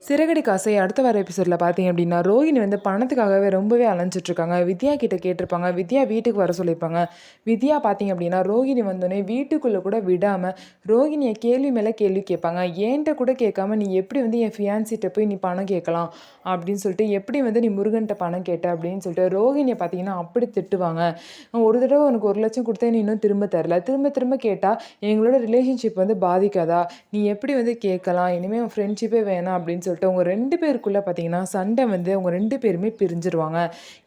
சிறகடிக்க ஆசை அடுத்த வர எபிசோடில் பார்த்தீங்க அப்படின்னா ரோஹிணி வந்து பணத்துக்காகவே ரொம்பவே அலைஞ்சிட்ருக்காங்க. வித்யா கிட்ட கேட்டிருப்பாங்க. வித்யா வீட்டுக்கு வர சொல்லியிருப்பாங்க. வித்யா பார்த்தீங்க அப்படின்னா ரோஹிணி வந்தோடனே வீட்டுக்குள்ளே கூட விடாமல் ரோஹிணியை கேள்வி மேலே கேள்வி கேட்பாங்க. ஏன்ட்ட கூட கேட்காம நீ எப்படி வந்து என் ஃபியான்சிட்ட போய் நீ பணம் கேட்கலாம் அப்படின்னு சொல்லிட்டு, எப்படி வந்து நீ முருகன்ட்ட பணம் கேட்ட அப்படின்னு சொல்லிட்டு ரோஹிணியை பார்த்தீங்கன்னா அப்படி திட்டுவாங்க. ஒரு தடவை உனக்கு 1,00,000 கொடுத்தேன், நீ இன்னும் திரும்ப தரல, திரும்ப திரும்ப கேட்டால் எங்களோட ரிலேஷன்ஷிப் வந்து பாதிக்காதா, நீ எப்படி வந்து கேட்கலாம், இனிமேல் உன் ஃப்ரெண்ட்ஷிப்பே வேணாம் அப்படின்னு சொல்லிட்டு அவங்க 2 பேருக்குள்ளே பார்த்தீங்கன்னா சண்டை வந்து அவங்க 2 பேருமே பிரிஞ்சிருவாங்க.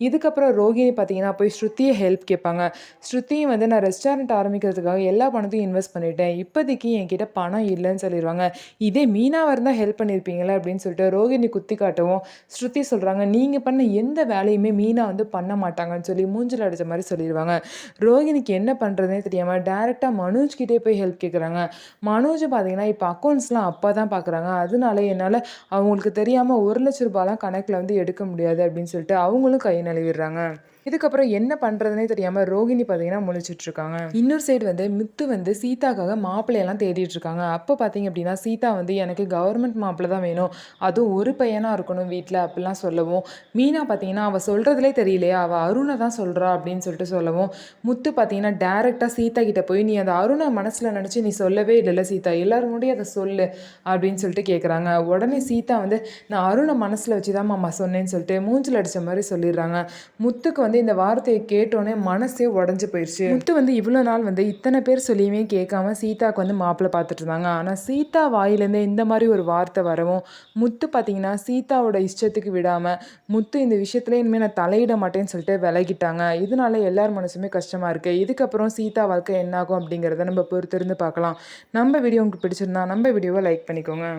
இதுக்கப்புறம் ரோகிணி பார்த்தீங்கன்னா போய் ஸ்ருதியை ஹெல்ப் கேட்பாங்க. ஸ்ருதியும் வந்து நான் ரெஸ்டாரண்ட் ஆரம்பிக்கிறதுக்காக எல்லா பணத்தையும் இன்வெஸ்ட் பண்ணிட்டேன், இப்போதைக்கு என்கிட்ட பணம் இல்லைன்னு சொல்லிடுவாங்க. இதே மீனாவாக இருந்தால் ஹெல்ப் பண்ணியிருப்பீங்களே அப்படின்னு சொல்லிட்டு ரோகிணி குத்தி காட்டவும் ஸ்ருதி சொல்கிறாங்க, நீங்கள் பண்ண எந்த வேலையுமே மீனா வந்து பண்ண மாட்டாங்கன்னு சொல்லி மூஞ்சில் அடித்த மாதிரி சொல்லிடுவாங்க. ரோகிணிக்கு என்ன பண்ணுறதுனே தெரியாமல் டேரெக்டாக மனோஜ்கிட்டே போய் ஹெல்ப் கேட்குறாங்க. மனோஜ் பார்த்தீங்கன்னா இப்போ அக்கௌண்ட்ஸ்லாம் அப்பா தான் பார்க்குறாங்க, அதனால என்னால் அவங்களுக்கு தெரியாமல் 1,00,000 ரூபாய்லாம் கணக்கில் வந்து எடுக்க முடியாது அப்படின்னு சொல்லிட்டு அவங்களும் கை நழுவிடுறாங்க. இதுக்கப்புறம் என்ன பண்ணுறதுனே தெரியாமல் ரோகிணி பார்த்தீங்கன்னா முழிச்சிட்ருக்காங்க. இன்னொரு சைடு வந்து முத்து வந்து சீதாக்காக மாப்பிள்ளையெல்லாம் தேடிட்டு இருக்காங்க. அப்போ பார்த்தீங்க அப்படின்னா சீதா வந்து எனக்கு கவர்மெண்ட் மாப்பிள்ளை தான் வேணும், அதுவும் ஒரு பையனாக இருக்கணும் வீட்டில் அப்படிலாம் சொல்லவும், மீனா பார்த்தீங்கன்னா அவள் சொல்கிறதுலே தெரியலையா அவள் அருணை தான் சொல்கிறா அப்படின்னு சொல்லிட்டு சொல்லவும், முத்து பார்த்தீங்கன்னா டேரெக்டாக சீதா கிட்ட போய் நீ அந்த அருணை மனசில் நினச்சி நீ சொல்லவே இல்லைல்ல சீதா, எல்லோரும் முடியும் அதை சொல்லு அப்படின்னு சொல்லிட்டு கேட்குறாங்க. உடனே சீதா வந்து நான் அருணை மனசில் வச்சு தான் மாமா சொன்னேன்னு சொல்லிட்டு மூஞ்சில் அடித்த மாதிரி சொல்லிடுறாங்க. முத்துக்கு வந்து இந்த வார்த்தையை கேட்டோன்னே மனசே உடஞ்சி போயிடுச்சு. முத்து வந்து இவ்வளோ நாள் வந்து இத்தனை பேர் சொல்லியுமே கேட்காம சீதாவுக்கு வந்து மாப்பிள்ளை பார்த்துட்டு இருந்தாங்க. ஆனால் சீதா வாயிலேருந்தே இந்த மாதிரி ஒரு வார்த்தை வரவும் முத்து பார்த்தீங்கன்னா சீதாவோட இஷ்டத்துக்கு விடாமல் முத்து இந்த விஷயத்துல இனிமேல் நான் தலையிட மாட்டேன்னு சொல்லிட்டு விலகிட்டாங்க. இதனால எல்லார் மனசுமே கஷ்டமாக இருக்குது. இதுக்கப்புறம் சீதா வாழ்க்கை என்னாகும் அப்படிங்கிறத நம்ம பொறுத்திருந்து பார்க்கலாம். நம்ம வீடியோ உங்களுக்கு பிடிச்சிருந்தா நம்ம வீடியோவை லைக் பண்ணிக்கோங்க.